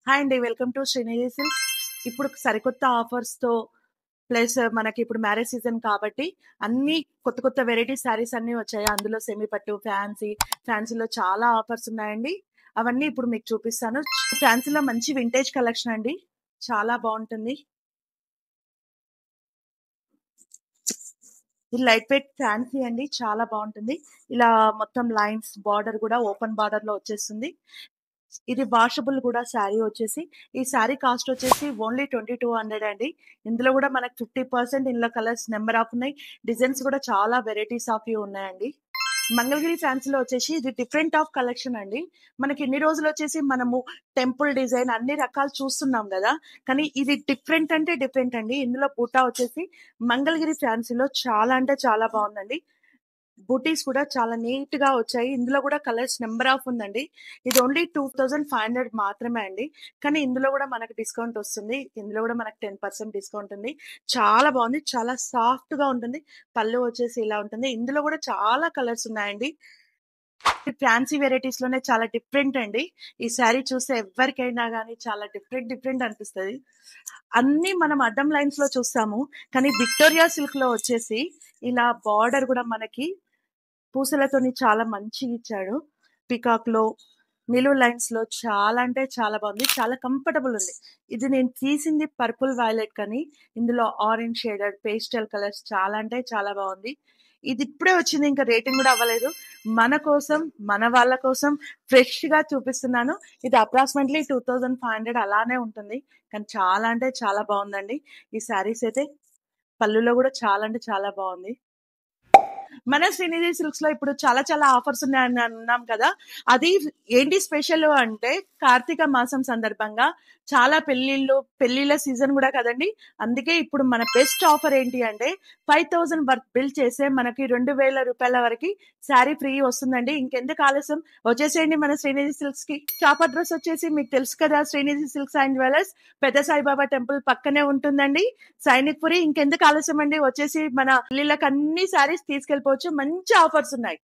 Hi అండి. Welcome to Srinidhi silks. ఇప్పుడు సరికొత్త ఆఫర్స్‌తో ప్లస్ మనకిప్పుడు మ్యారేజ్ సీజన్ కాబట్టి అన్నీ కొత్త కొత్త వెరైటీ శారీస్ అన్నీ వచ్చాయి. అందులో సెమీ పట్టు, ఫ్యాన్సీలో చాలా ఆఫర్స్ ఉన్నాయండి. అవన్నీ ఇప్పుడు మీకు చూపిస్తాను. ఫ్యాన్సీలో మంచి వింటేజ్ కలెక్షన్ అండి. చాలా బావుంటుంది. ఇది లైట్ వెయిట్ ఫ్యాన్సీ అండి. చాలా బావుంటుంది. ఇలా మొత్తం లైన్స్ బార్డర్ కూడా ఓపెన్ బార్డర్‌లో వచ్చేస్తుంది. ఇది వాషబుల్ కూడా శారీ వచ్చేసి. ఈ శారీ కాస్ట్ వచ్చేసి ఓన్లీ 2200 అండి. ఇందులో కూడా మనకు 50% ఇందులో కలర్స్ నంబర్ ఆఫ్ ఉన్నాయి. డిజైన్స్ కూడా చాలా వెరైటీస్ ఆఫ్‌వి ఉన్నాయండి. మంగళగిరి ఫ్యాన్సీలో వచ్చేసి ఇది డిఫరెంట్ ఆఫ్ కలెక్షన్ అండి. మనకి ఇన్ని రోజులు వచ్చేసి మనము టెంపుల్ డిజైన్ అన్ని రకాలు చూస్తున్నాం గదా! కానీ ఇది డిఫరెంట్ అంటే డిఫరెంట్ అండి. ఇందులో బూటా వచ్చేసి మంగళగిరి ఫ్యాన్సీలో చాలా అంటే చాలా బావుందండి. బూటీస్ కూడా చాలా నీట్‌గా వచ్చాయి. ఇందులో కూడా కలర్స్ నంబర్ ఆఫ్ ఉందండి. ఇది ఓన్లీ 2500 మాత్రమే అండి. కానీ ఇందులో కూడా మనకు డిస్కౌంట్ వస్తుంది. ఇందులో కూడా మనకు 10% డిస్కౌంట్ ఉంది. చాలా బావుంది. చాలా సాఫ్ట్‌గా ఉంటుంది. పళ్ళు వచ్చేసి ఇలా ఉంటుంది. ఇందులో కూడా చాలా కలర్స్ ఉన్నాయండి. ఫ్యాన్సీ వెరైటీస్‌లోనే చాలా డిఫరెంట్ అండి. ఈ శారీ చూస్తే ఎవ్వరికైనా గాని చాలా డిఫరెంట్ అనిపిస్తది. అన్నీ మనం అద్దం లైన్స్‌లో చూస్తాము. కానీ విక్టోరియా సిల్క్‌లో వచ్చేసి ఇలా బార్డర్ కూడా మనకి పూసలతోని చాలా మంచిగిచ్చాడు. పీకాక్‌లో, నిలువు లైన్స్‌లో చాలా అంటే చాలా బాగుంది. చాలా కంఫర్టబుల్ ఉంది. ఇది నేను తీసింది పర్పుల్ వయలెట్ కానీ, ఇందులో ఆరెంజ్ షేడెడ్, పేస్టల్ కలర్స్ చాలా అంటే చాలా బాగుంది. ఇది ఇప్పుడే వచ్చింది. ఇంకా రేటింగ్ కూడా అవ్వలేదు. మన కోసం, మన వాళ్ళ కోసం ఫ్రెష్‌గా చూపిస్తున్నాను. ఇది అప్రాక్సిమేట్‌లీ 2500 అలానే ఉంటుంది. కానీ చాలా అంటే చాలా బాగుందండి. ఈ శారీస్ అయితే పళ్ళులో కూడా చాలా అంటే చాలా బాగుంది. మన శ్రీనిధి సిల్క్స్‌లో ఇప్పుడు చాలా చాలా ఆఫర్స్ ఉన్నాయని అన్నాం కదా! అది ఏంటి స్పెషల్ అంటే కార్తీక మాసం సందర్భంగా చాలా పెళ్ళిళ్ళ సీజన్ గూడా కదండీ! అందుకే ఇప్పుడు మన బెస్ట్ ఆఫర్ ఏంటి అంటే 5000 వర్త్ బిల్ చేస్తే మనకి రూ. 2000 వరకి శారీ ఫ్రీ వస్తుందండి. ఇంకెందుకు ఆలస్యం వచ్చేసేయండి మన శ్రీనిధి సిల్క్స్‌కి. షాప్ అడ్రెస్ వచ్చేసి మీకు తెలుసు కదా! శ్రీనిధి సిల్క్స్ అండ్ జ్యువెలర్స్ పెద్ద సాయిబాబా టెంపుల్ పక్కనే ఉంటుందండి. సైనిక్‌పురి. ఇంకెందుకు ఆలస్యం అండి వచ్చేసి మన పెళ్ళిళ్ళకి అన్ని శారీస్ తీసుకెళ్ళిపోవచ్చు. మంచి ఆఫర్స్ ఉన్నాయి.